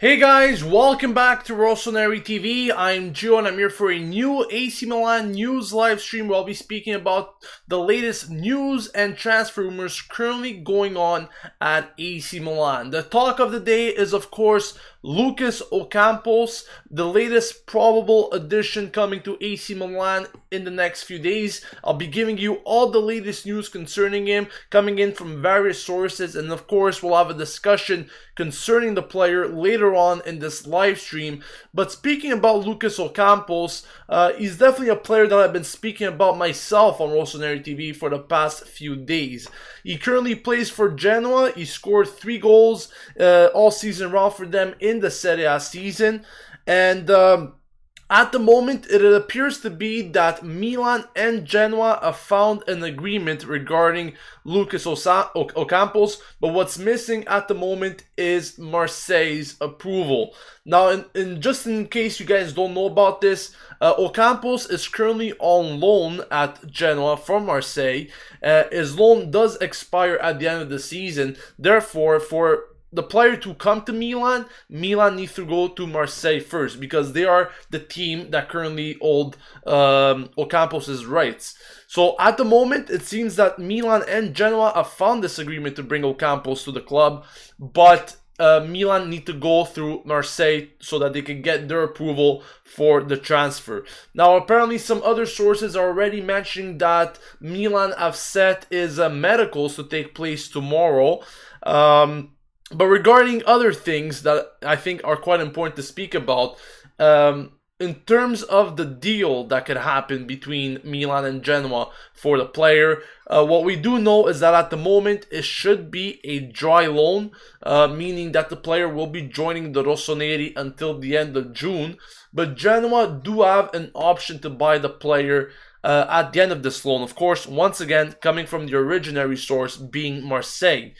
Hey guys, welcome back to Rossoneri TV. I'm Gio and I'm here for a new AC Milan news live stream where I'll be speaking about the latest news and transfer rumors currently going on at AC Milan. The talk of the day is, of course, Lucas Ocampos, the latest probable addition coming to AC Milan in the next few days. I'll be giving you all the latest news concerning him, coming in from various sources, and of course we'll have a discussion concerning the player later on in this live stream. But speaking about Lucas Ocampos, he's definitely a player that I've been speaking about myself on Rossoneri TV for the past few days. He currently plays for Genoa. He scored 3 goals all season round for them in the Serie A season, and at the moment, it appears to be that Milan and Genoa have found an agreement regarding Lucas Ocampos, but what's missing at the moment is Marseille's approval. Now, just in case you guys don't know about this, Ocampos is currently on loan at Genoa from Marseille. His loan does expire at the end of the season. Therefore, for the player to come to Milan, Milan needs to go to Marseille first because they are the team that currently hold Ocampos' rights. So at the moment, it seems that Milan and Genoa have found this agreement to bring Ocampos to the club, but Milan need to go through Marseille so that they can get their approval for the transfer. Now, apparently some other sources are already mentioning that Milan have set his medicals to take place tomorrow. But regarding other things that I think are quite important to speak about, in terms of the deal that could happen between Milan and Genoa for the player, what we do know is that at the moment it should be a dry loan, meaning that the player will be joining the Rossoneri until the end of June. But Genoa do have an option to buy the player at the end of this loan. Of course, once again, coming from the originary source being Marseille.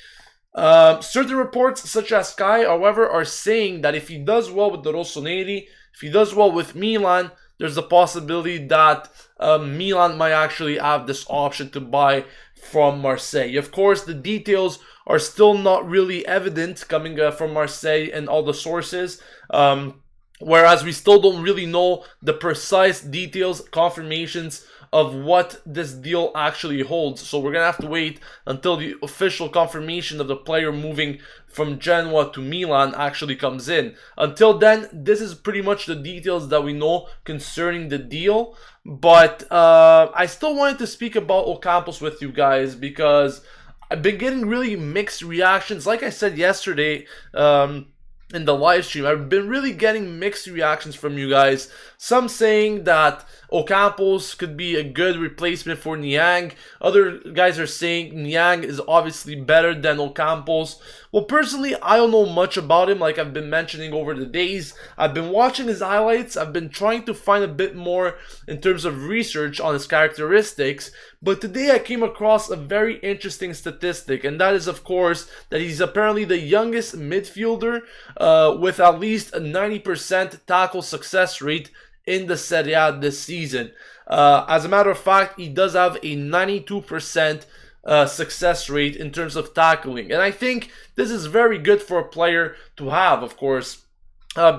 Certain reports, such as Sky, however, are saying that if he does well with the Rossoneri, if he does well with Milan, there's a possibility that Milan might actually have this option to buy from Marseille. Of course, the details are still not really evident coming from Marseille and all the sources. Whereas we still don't really know the precise details, confirmations of what this deal actually holds. So we're going to have to wait until the official confirmation of the player moving from Genoa to Milan actually comes in. Until then, this is pretty much the details that we know concerning the deal. But I still wanted to speak about Ocampos with you guys because I've been getting really mixed reactions. Like I said yesterday, in the live stream, I've been really getting mixed reactions from you guys. Some saying that Ocampos could be a good replacement for Niang. Other guys are saying Niang is obviously better than Ocampos. Well, personally, I don't know much about him, like I've been mentioning over the days. I've been watching his highlights. I've been trying to find a bit more in terms of research on his characteristics. But today I came across a very interesting statistic, and that is, of course, that he's apparently the youngest midfielder with at least a 90% tackle success rate in the Serie A this season. As a matter of fact, he does have a 92% success rate in terms of tackling. And I think this is very good for a player to have, of course.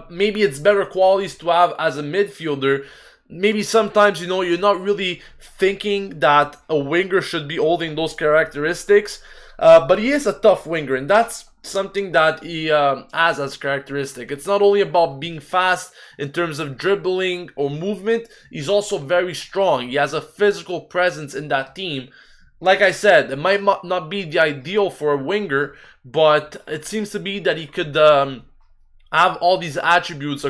Maybe it's better qualities to have as a midfielder. Maybe sometimes, you're not really thinking that a winger should be holding those characteristics. But he is a tough winger, and that's something that he has as characteristic. It's not only about being fast in terms of dribbling or movement, he's also very strong. He has a physical presence in that team. Like I said, it might not be the ideal for a winger, but it seems to be that he could have all these attributes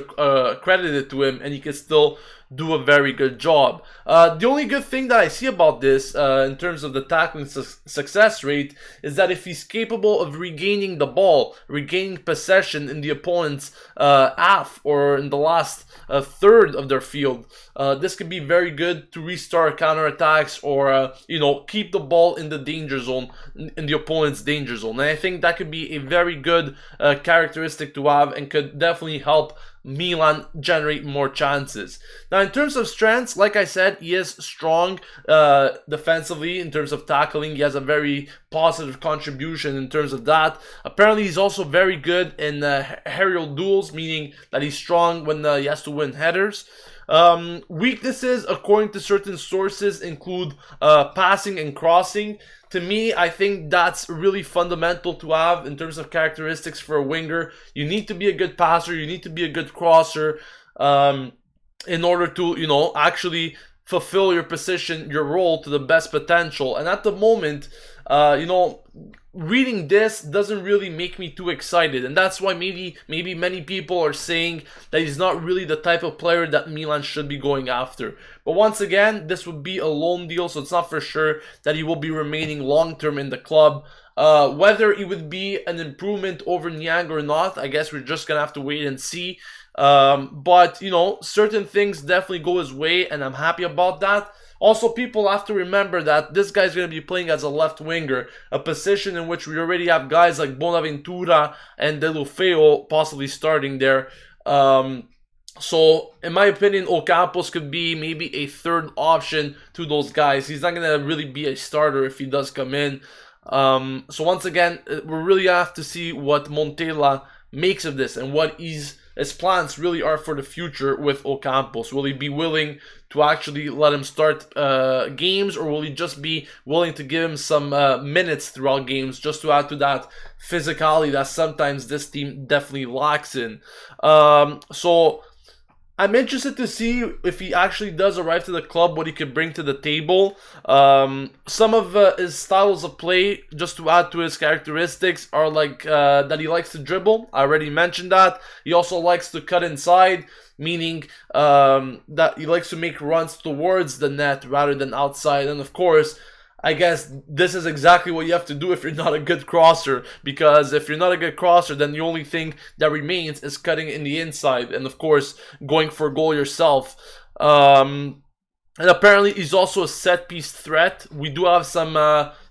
credited to him, and he could still do a very good job. The only good thing that I see about this in terms of the tackling success rate is that if he's capable of regaining the ball, regaining possession in the opponent's half or in the last third of their field, this could be very good to restart counterattacks or keep the ball in the danger zone, in the opponent's danger zone. And I think that could be a very good characteristic to have and could definitely help Milan generate more chances. Now, in terms of strengths, like I said, he is strong defensively in terms of tackling. He has a very positive contribution in terms of that. Apparently, he's also very good in aerial duels, meaning that he's strong when he has to win headers. Weaknesses, according to certain sources, include passing and crossing. To me, I think that's really fundamental to have in terms of characteristics for a winger. You need to be a good passer, you need to be a good crosser in order to, actually fulfill your position, your role to the best potential. And at the moment, reading this doesn't really make me too excited, and that's why maybe many people are saying that he's not really the type of player that Milan should be going after. But once again, this would be a loan deal, so it's not for sure that he will be remaining long term in the club. Whether it would be an improvement over Niang or not, I guess we're just gonna have to wait and see. But certain things definitely go his way, and I'm happy about that. Also, people have to remember that this guy's going to be playing as a left winger, a position in which we already have guys like Bonaventura and Deulofeu possibly starting there. So, in my opinion, Ocampos could be maybe a third option to those guys. He's not going to really be a starter if he does come in. So, once again, we really have to see what Montella makes of this and what his plans really are for the future with Ocampos. Will he be willing to actually let him start games, or will he just be willing to give him some minutes throughout games just to add to that physicality that sometimes this team definitely lacks in? So I'm interested to see if he actually does arrive to the club, what he could bring to the table. Some of his styles of play, just to add to his characteristics, are like that he likes to dribble. I already mentioned that. He also likes to cut inside, meaning that he likes to make runs towards the net rather than outside. And of course, I guess this is exactly what you have to do if you're not a good crosser, because if you're not a good crosser, then the only thing that remains is cutting in the inside and, of course, going for a goal yourself. And apparently, he's also a set-piece threat. We do have some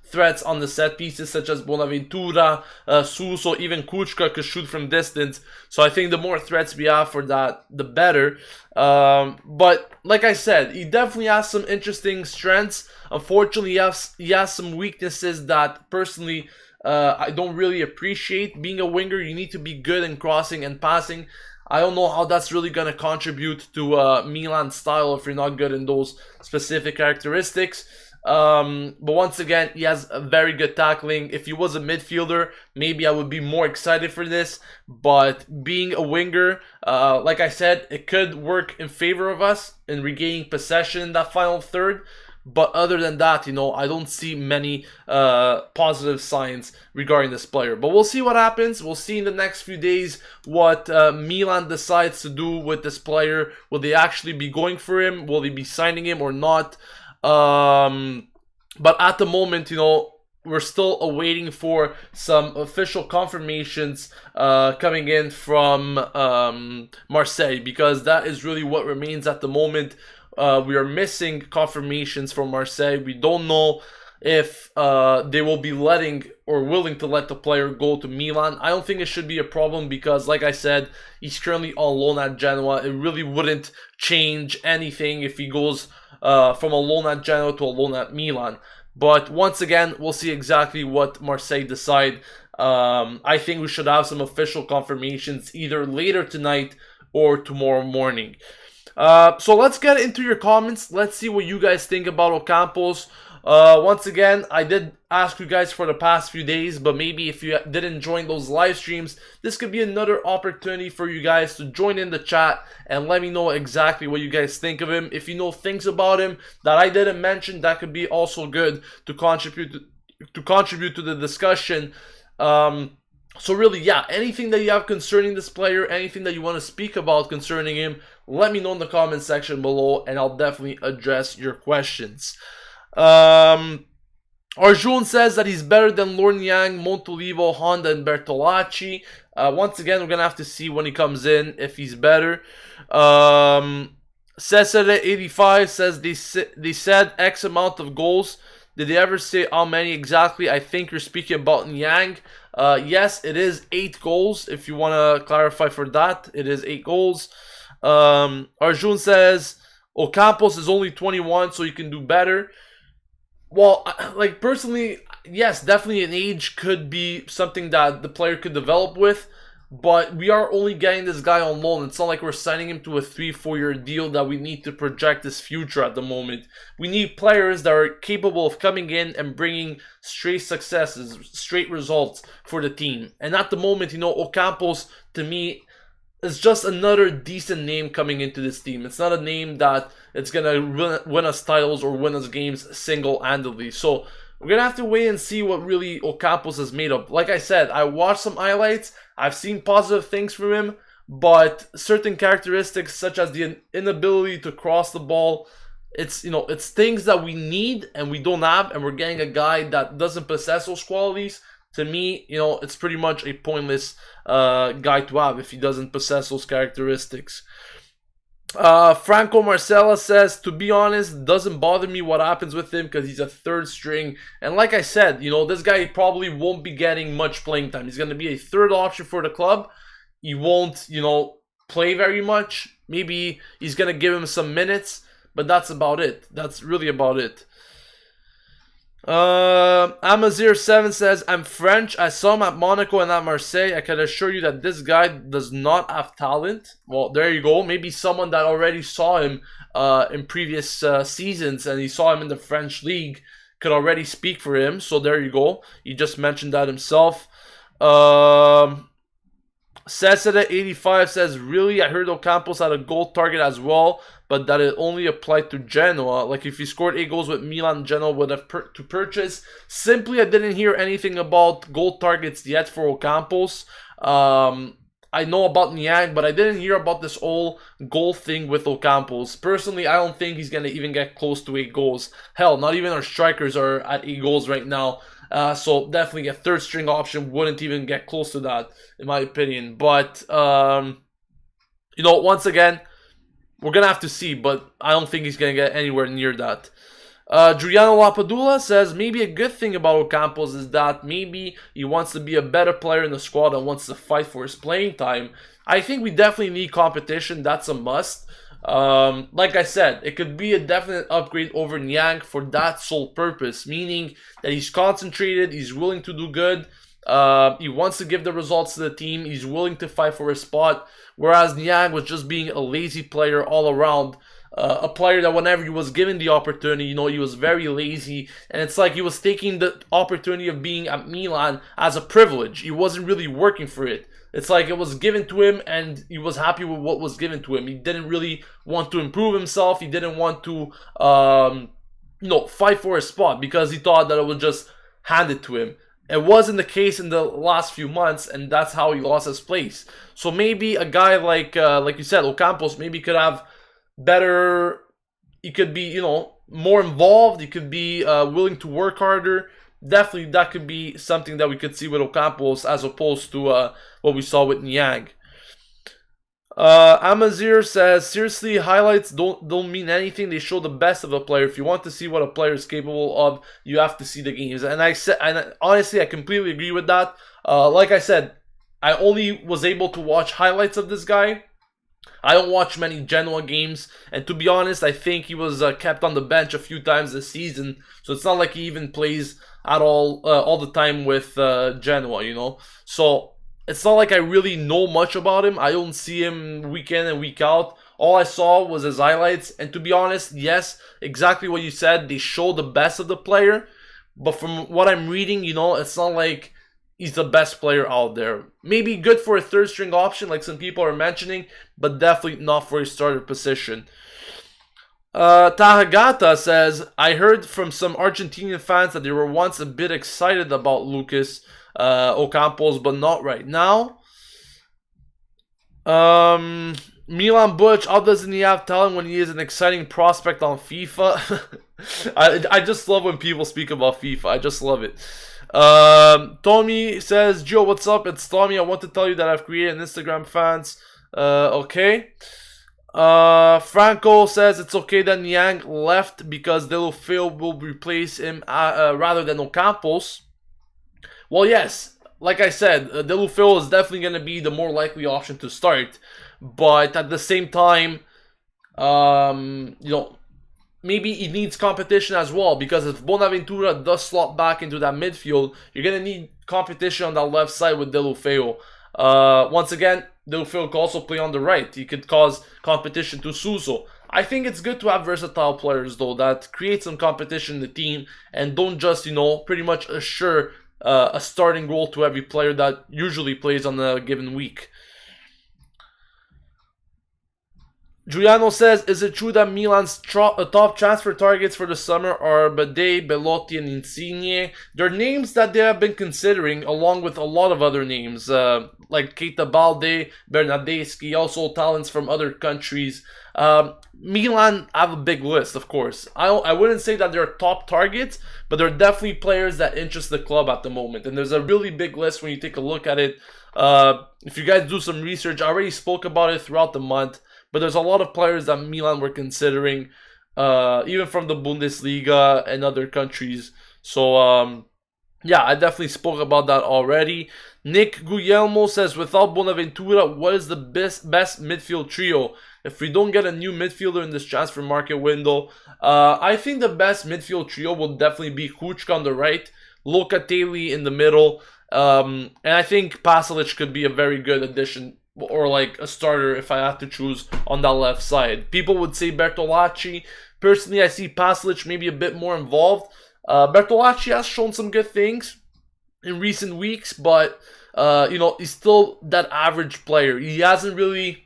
threats on the set pieces, such as Bonaventura, Suso, even Kuchka could shoot from distance. So I think the more threats we have for that, the better. But like I said, he definitely has some interesting strengths. Unfortunately, he has some weaknesses that personally I don't really appreciate. Being a winger, you need to be good in crossing and passing. I don't know how that's really going to contribute to Milan's style if you're not good in those specific characteristics. But once again, he has a very good tackling. If he was a midfielder, maybe I would be more excited for this. But being a winger, like I said, it could work in favor of us in regaining possession in that final third. But other than that, I don't see many positive signs regarding this player. But we'll see what happens. We'll see in the next few days what Milan decides to do with this player. Will they actually be going for him? Will they be signing him or not? But at the moment, we're still awaiting for some official confirmations coming in from Marseille, because that is really what remains at the moment. We are missing confirmations from Marseille. We don't know if they will be letting or willing to let the player go to Milan. I don't think it should be a problem because, like I said, he's currently on loan at Genoa. It really wouldn't change anything if he goes from a loan at Genoa to a loan at Milan. But once again, we'll see exactly what Marseille decide. I think we should have some official confirmations either later tonight or tomorrow morning. So let's get into your comments. Let's see what you guys think about Ocampos. Once again, I did ask you guys for the past few days, but maybe if you didn't join those live streams, this could be another opportunity for you guys to join in the chat and let me know exactly what you guys think of him. If you know things about him that I didn't mention, that could be also good to contribute to the discussion. So really, yeah, anything that you have concerning this player, anything that you want to speak about concerning him, let me know in the comment section below, and I'll definitely address your questions. Arjun says that he's better than Lorniang, Montolivo, Honda, and Bertolacci. Once again, we're going to have to see when he comes in if he's better. Cesare85 says they said X amount of goals. Did they ever say how many exactly? I think you're speaking about Niang. Yes, it is 8 goals. If you want to clarify for that, it is 8 goals. Arjun says Ocampos is only 21, so you can do better. Well, like personally, yes, definitely an age could be something that the player could develop with, but we are only getting this guy on loan. It's not like we're signing him to a 3-4 year deal that we need to project his future at the moment. We need players that are capable of coming in and bringing straight successes, straight results for the team. And at the moment, Ocampos, to me, is just another decent name coming into this team. It's not a name that it's gonna win us titles or win us games single-handedly. So we're gonna have to wait and see what really Ocampos is made of. Like I said, I watched some highlights. I've seen positive things from him, but certain characteristics such as the inability to cross the ball, it's things that we need and we don't have, and we're getting a guy that doesn't possess those qualities. To me, it's pretty much a pointless guy to have if he doesn't possess those characteristics. Franco Marcella says, to be honest, doesn't bother me what happens with him because he's a third string. And like I said, this guy probably won't be getting much playing time. He's going to be a third option for the club. He won't, play very much. Maybe he's going to give him some minutes, but that's about it. That's really about it. Amazir7 says, I'm French. I saw him at Monaco and at Marseille. I can assure you that this guy does not have talent. Well, there you go. Maybe someone that already saw him in previous seasons and he saw him in the French league could already speak for him. So there you go. He just mentioned that himself. Cesare85 says, really? I heard Ocampos had a goal target as well, but that it only applied to Genoa. Like if he scored 8 goals with Milan and Genoa would have to purchase. Simply, I didn't hear anything about goal targets yet for Ocampos. I know about Niang, but I didn't hear about this whole goal thing with Ocampos. Personally, I don't think he's going to even get close to 8 goals. Hell, not even our strikers are at 8 goals right now. So definitely a third string option wouldn't even get close to that, in my opinion. But, once again, we're going to have to see, but I don't think he's going to get anywhere near that. Giuliano Lapadula says, maybe a good thing about Ocampos is that maybe he wants to be a better player in the squad and wants to fight for his playing time. I think we definitely need competition. That's a must. Like I said, it could be a definite upgrade over Niang for that sole purpose, meaning that he's concentrated, he's willing to do good, he wants to give the results to the team, he's willing to fight for his spot, whereas Niang was just being a lazy player all around. A player that whenever he was given the opportunity, he was very lazy, and it's like he was taking the opportunity of being at Milan as a privilege. He wasn't really working for it. It's like it was given to him and he was happy with what was given to him. He didn't really want to improve himself. He didn't want to, fight for his spot because he thought that it was just handed to him. It wasn't the case in the last few months, and that's how he lost his place. So maybe a guy like you said, Ocampos, maybe could have better, he could be, more involved, he could be willing to work harder. Definitely that could be something that we could see with Ocampos as opposed to what we saw with Niang. Amazir says, seriously, highlights don't mean anything. They show the best of a player. If you want to see what a player is capable of, you have to see the games. And honestly, I completely agree with that. Like I said, I only was able to watch highlights of this guy. I don't watch many Genoa games, and to be honest, I think he was kept on the bench a few times this season, so it's not like he even plays at all the time with Genoa, So it's not like I really know much about him. I don't see him week in and week out. All I saw was his highlights, and to be honest, yes, exactly what you said, they show the best of the player, but from what I'm reading, it's not like he's the best player out there. Maybe good for a third string option like some people are mentioning, but definitely not for a starter position. Tahagata says, I heard from some Argentinian fans that they were once a bit excited about Lucas Ocampos, but not right now. Milan Butch, how doesn't he have talent when he is an exciting prospect on FIFA? I just love when people speak about FIFA. I just love it. Tommy says, Joe, what's up? It's Tommy. I want to tell you that I've created an Instagram fans. Okay. Franco says it's okay that Niang left because Deulofeu will replace him rather than Ocampos. Well, yes. like I said, Deulofeu is definitely going to be the more likely option to start. But at the same time, you know, maybe he needs competition as well, because if Bonaventura does slot back into that midfield, you're going to need competition on that left side with Deulofeu. Once again, Deulofeu could also play on the right. He could cause competition to Suso. I think it's good to have versatile players, though, that create some competition in the team and don't just, you know, pretty much assure a starting role to every player that usually plays on a given week. Giuliano says, is it true that Milan's top transfer targets for the summer are Bade, Belotti, and Insigne? They're names that they have been considering, along with a lot of other names, like Keita Balde, Bernardeschi, also talents from other countries. Milan have a big list, of course. I wouldn't say that they're top targets, but they're definitely players that interest the club at the moment. And there's a really big list when you take a look at it. If you guys do some research, I already spoke about it throughout the month. But there's a lot of players that Milan were considering, even from the Bundesliga and other countries. So, yeah, I definitely spoke about that already. Nick Guglielmo says, without Bonaventura, what is the best midfield trio? If we don't get a new midfielder in this transfer market window, I think the best midfield trio will definitely be Kuchka on the right, Locatelli in the middle, and I think Pasalic could be a very good addition, or like a starter if I have to choose on that left side. People would say Bertolacci. Personally, I see Pasalic maybe a bit more involved. Bertolacci has shown some good things in recent weeks, but you know, he's still that average player. He hasn't really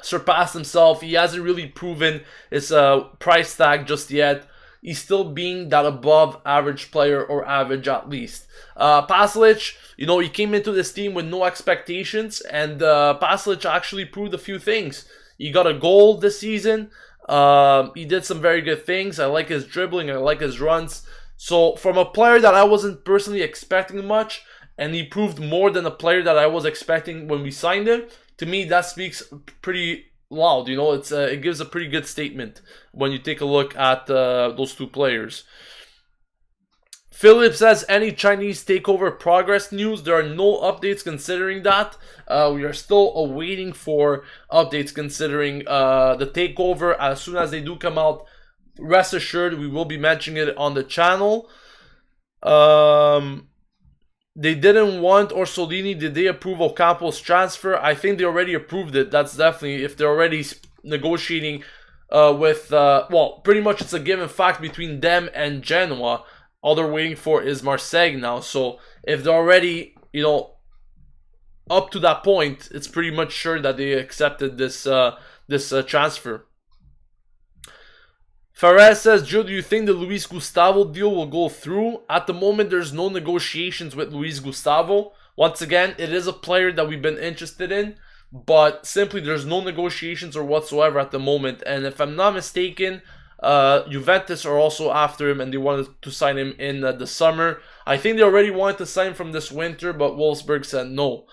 surpassed himself. He hasn't really proven his price tag just yet. He's still being that above average player, or average at least. Pasalic, you know, he came into this team with no expectations, and Pasalic actually proved a few things. He got a goal this season. He did some very good things. I like his dribbling. I like his runs. So from a player that I wasn't personally expecting much, and he proved more than a player that I was expecting when we signed him, to me that speaks pretty loud. You know, it gives a pretty good statement when you take a look at those two players. Philip says, any Chinese takeover progress news? There are no updates considering that. We are still awaiting for updates considering the takeover. As soon as they do come out, rest assured we will be mentioning it on the channel. They didn't want Orsolini. Did they approve Ocampos' transfer? I think they already approved it. That's definitely, if they're already negotiating with, well, pretty much it's a given fact between them and Genoa. All they're waiting for is Marseille now. So if they're already, you know, up to that point, it's pretty much sure that they accepted this transfer. Fares says, Joe, do you think the Luis Gustavo deal will go through? At the moment, there's no negotiations with Luis Gustavo. Once again, it is a player that we've been interested in, but simply there's no negotiations or whatsoever at the moment. And if I'm not mistaken, Juventus are also after him, and they wanted to sign him in the summer. I think they already wanted to sign him from this winter, but Wolfsburg said no.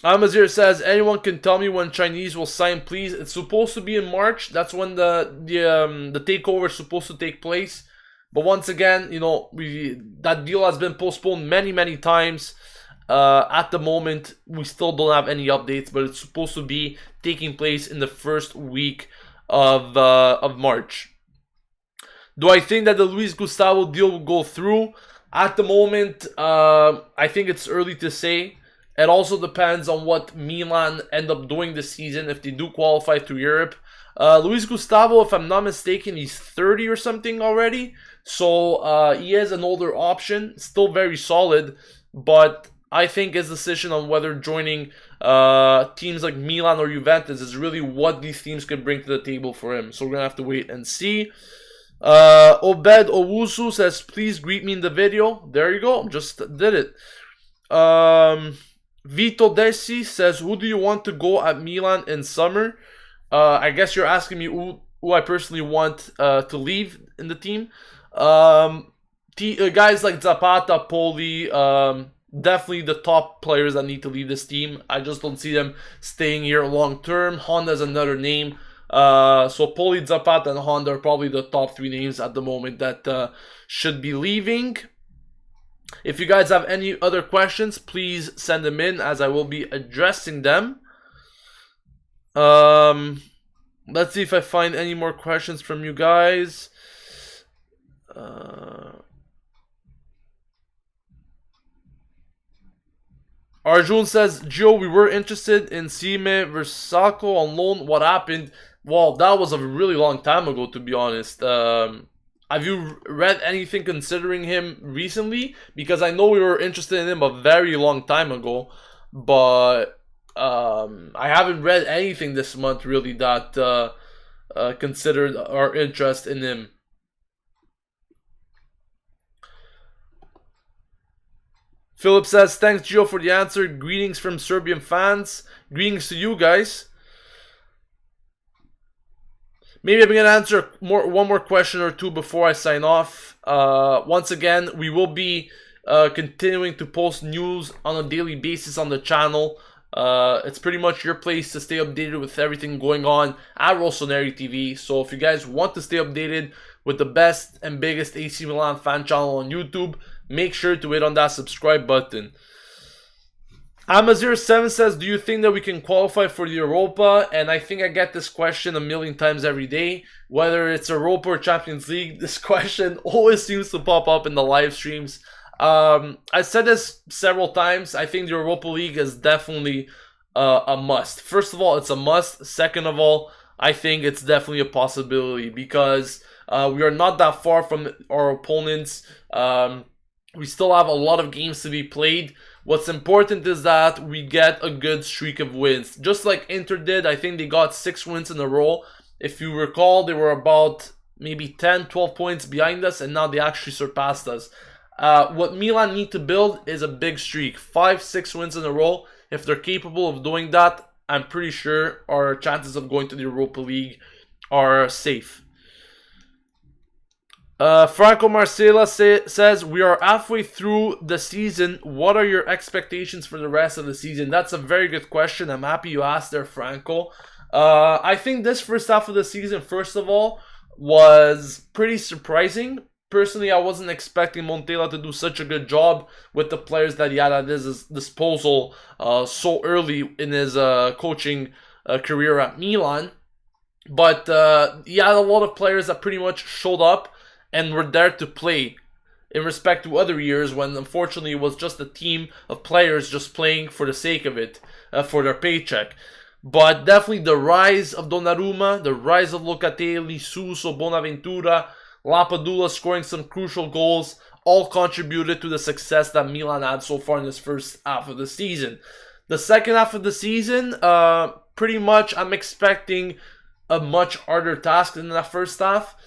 Amazir says, anyone can tell me when Chinese will sign, please? It's supposed to be in March. That's when the takeover is supposed to take place. But once again, you know, that deal has been postponed many times. At the moment, we still don't have any updates, but it's supposed to be taking place in the first week of March. Do I think that the Luis Gustavo deal will go through? At the moment, I think it's early to say. It also depends on what Milan end up doing this season if they do qualify to Europe. Luis Gustavo, if I'm not mistaken, he's 30 or something already. So he is an older option, still very solid, but I think his decision on whether joining teams like Milan or Juventus is really what these teams could bring to the table for him. So we're going to have to wait and see. Obed Owusu says, please greet me in the video. There you go. Just did it. Vito Desi says, who do you want to go at Milan in summer? I guess you're asking me who I personally want to leave in the team. Guys like Zapata, Poli, definitely the top players that need to leave this team. I just don't see them staying here long term. Honda is another name. So Poli, Zapata, and Honda are probably the top 3 names at the moment that should be leaving. If you guys have any other questions, please send them in as I will be addressing them. Let's see if I find any more questions from you guys. Arjun says, Gio, we were interested in Sime Versaco on loan. What happened? Well, that was a really long time ago, to be honest. Have you read anything considering him recently? Because I know we were interested in him a very long time ago, but I haven't read anything this month really that considered our interest in him. Philip says, thanks Gio for the answer. Greetings from Serbian fans. Greetings to you guys. Maybe I'm going to answer one more question or two before I sign off. Once again, we will be continuing to post news on a daily basis on the channel. It's pretty much your place to stay updated with everything going on at Rossoneri TV. So if you guys want to stay updated with the best and biggest AC Milan fan channel on YouTube, make sure to hit on that subscribe button. Amazir7 says, do you think that we can qualify for the Europa? And I think I get this question a million times every day. Whether it's Europa or Champions League, this question always seems to pop up in the live streams. I said this several times. I think the Europa League is definitely a must. First of all, it's a must. Second of all, I think it's definitely a possibility because we are not that far from our opponents. We still have a lot of games to be played. What's important is that we get a good streak of wins. Just like Inter did, I think they got 6 wins in a row. If you recall, they were about maybe 10, 12 points behind us, and now they actually surpassed us. What Milan need to build is a big streak. 5, 6 wins in a row. If they're capable of doing that, I'm pretty sure our chances of going to the Europa League are safe. Franco Marcela says, we are halfway through the season. What are your expectations for the rest of the season? That's a very good question. I'm happy you asked there, Franco. I think this first half of the season, first of all, was pretty surprising. Personally, I wasn't expecting Montella to do such a good job with the players that he had at his disposal so early in his coaching career at Milan. But he had a lot of players that pretty much showed up and were there to play, in respect to other years when unfortunately it was just a team of players just playing for the sake of it, for their paycheck. But definitely the rise of Donnarumma, the rise of Locatelli, Suso, Bonaventura, Lapadula scoring some crucial goals, all contributed to the success that Milan had so far in this first half of the season. The second half of the season, pretty much I'm expecting a much harder task than that first half.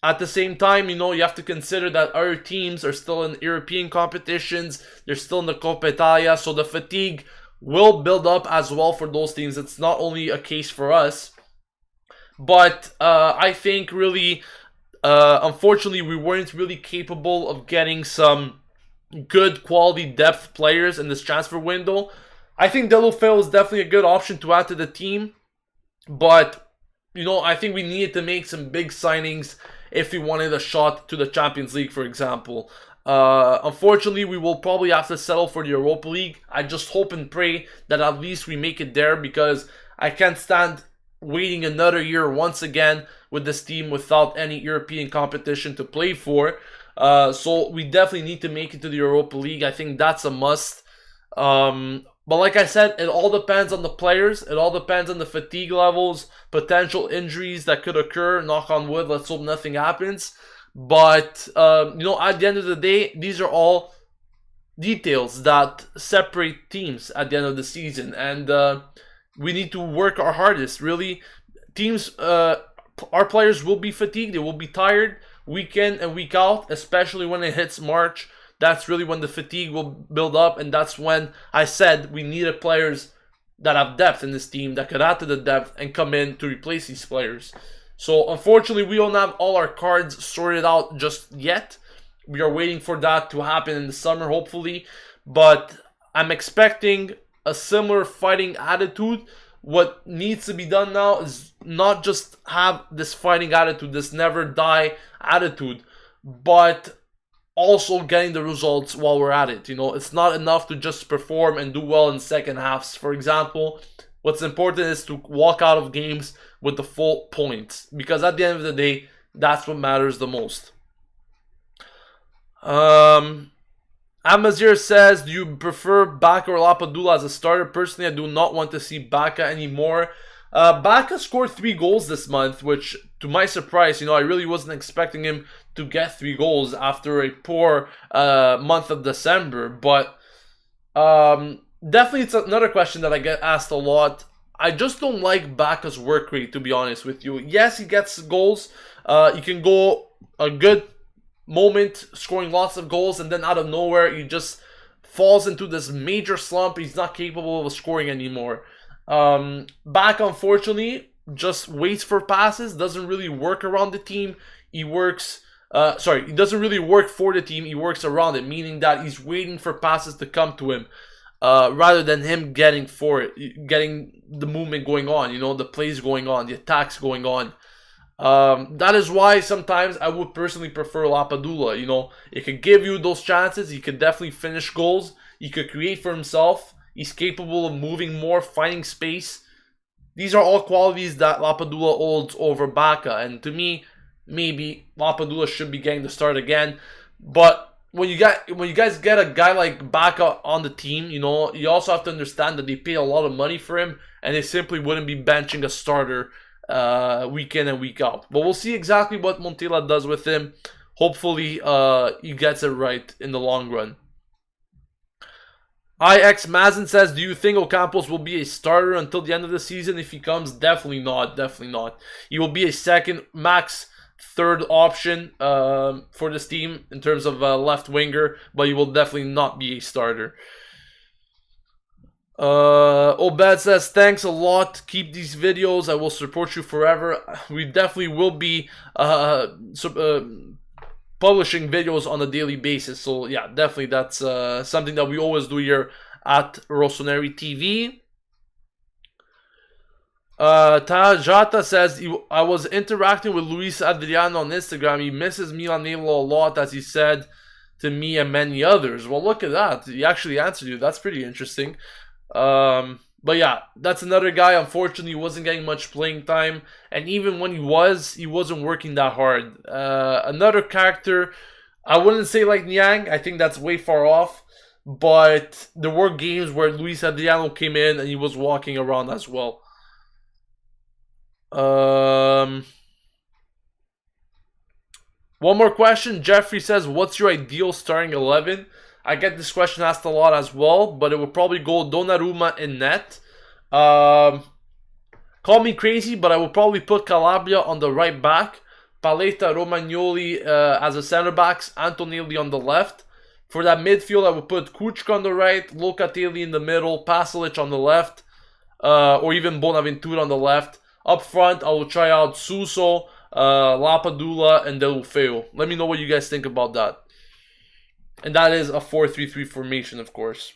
At the same time, you have to consider that other teams are still in European competitions. They're still in the Coppa Italia, so the fatigue will build up as well for those teams. It's not only a case for us. But I think really, unfortunately, we weren't really capable of getting some good quality depth players in this transfer window. I think Deulofeu is definitely a good option to add to the team. But, I think we needed to make some big signings if we wanted a shot to the Champions League, for example. Unfortunately, we will probably have to settle for the Europa League. I just hope and pray that at least we make it there, because I can't stand waiting another year once again with this team without any European competition to play for. So we definitely need to make it to the Europa League. I think that's a must. But like I said, it all depends on the players. It all depends on the fatigue levels, potential injuries that could occur. Knock on wood, let's hope nothing happens. But, at the end of the day, these are all details that separate teams at the end of the season. And we need to work our hardest, really. Teams, our players will be fatigued. They will be tired week in and week out, especially when it hits March. That's really when the fatigue will build up, and that's when I said we needed players that have depth in this team, that could add to the depth and come in to replace these players. So unfortunately, we don't have all our cards sorted out just yet. We are waiting for that to happen in the summer, hopefully. But I'm expecting a similar fighting attitude. What needs to be done now is not just have this fighting attitude, this never die attitude, but also getting the results while we're at it. You know, it's not enough to just perform and do well in second halves. For example, what's important is to walk out of games with the full points, because at the end of the day, that's what matters the most. Amazir says, do you prefer Baka or Lapadula as a starter? Personally, I do not want to see Baka anymore. Baka scored 3 goals this month, which, to my surprise, you know, I really wasn't expecting him to get 3 goals after a poor month of December. But definitely it's another question that I get asked a lot. I just don't like Baka's work rate, to be honest with you. Yes, he gets goals. He can go a good moment scoring lots of goals, and then out of nowhere he just falls into this major slump. He's not capable of scoring anymore. Baka, unfortunately, just waits for passes, doesn't really work around the team. He works he doesn't really work for the team, he works around it, meaning that he's waiting for passes to come to him, rather than him getting the movement going on, you know, the plays going on, the attacks going on. That is why sometimes I would personally prefer Lapadula. You know, he could give you those chances. He could definitely finish goals. He could create for himself. He's capable of moving more, finding space. These are all qualities that Lapadula holds over Baka. And to me, maybe Lapadula should be getting the start again. But when you guys get a guy like Baka on the team, you know, you also have to understand that they pay a lot of money for him, and they simply wouldn't be benching a starter week in and week out. But we'll see exactly what Montella does with him. Hopefully he gets it right in the long run. IX Mazin says, do you think Ocampos will be a starter until the end of the season? If he comes, definitely not. Definitely not. He will be a second, max third option for this team in terms of left winger, but he will definitely not be a starter. Obed says, thanks a lot, keep these videos, I will support you forever. We definitely will be publishing videos on a daily basis, so yeah, definitely that's something that we always do here at Rossoneri TV. Tajata says, I was interacting with Luis Adriano on Instagram. He misses Milan and Genoa a lot, as he said to me and many others. Well, look at that, he actually answered you. That's pretty interesting. But yeah, that's another guy. Unfortunately, he wasn't getting much playing time, and even when he wasn't working that hard. Another character, I wouldn't say like Niang, I think that's way far off, but there were games where Luis Adriano came in and he was walking around as well. One more question. Jeffrey says, what's your ideal starting 11? I get this question asked a lot as well, but it would probably go Donnarumma in net. Call me crazy, but I would probably put Calabria on the right back, Paletta, Romagnoli as a center backs, Antonelli on the left. For that midfield, I would put Kuchka on the right, Locatelli in the middle, Pasalic on the left, or even Bonaventura on the left. Up front, I will try out Suso, Lapadula, and Deulofeu. Let me know what you guys think about that. And that is a 4-3-3 formation, of course.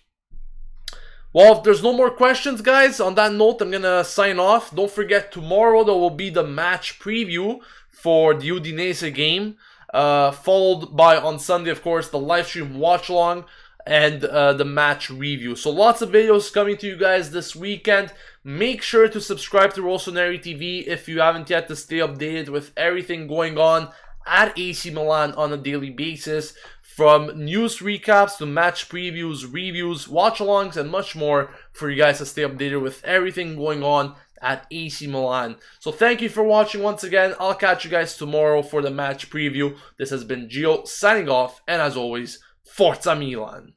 Well, if there's no more questions, guys, on that note, I'm going to sign off. Don't forget, tomorrow there will be the match preview for the Udinese game. Followed by, on Sunday, of course, the live stream watch-along and the match review. So lots of videos coming to you guys this weekend. Make sure to subscribe to Rossoneri TV if you haven't yet, to stay updated with everything going on at AC Milan on a daily basis. From news recaps to match previews, reviews, watch-alongs, and much more for you guys to stay updated with everything going on at AC Milan. So thank you for watching once again. I'll catch you guys tomorrow for the match preview. This has been Gio signing off, and as always, Forza Milan!